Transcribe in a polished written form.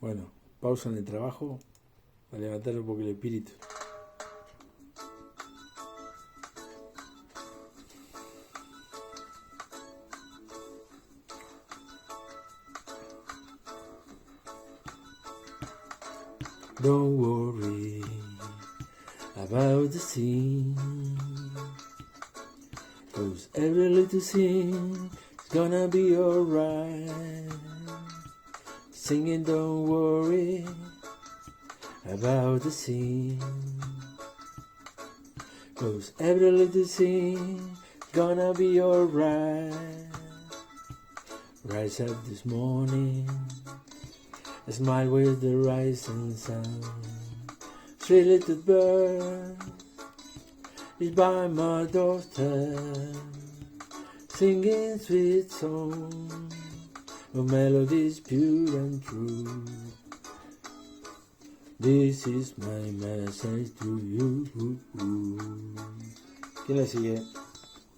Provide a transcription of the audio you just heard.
Bueno, pausa en el trabajo para levantar un poco el espíritu. Don't worry about the scene, 'cause every little thing is gonna be alright. Singing, don't worry about the scene, 'cause every little thing is gonna be alright. Rise up this morning, smile with the rising sun. Three little birds is by my doorstep, singing sweet songs of melodies pure and true. This is my message to you. ¿Quién le sigue?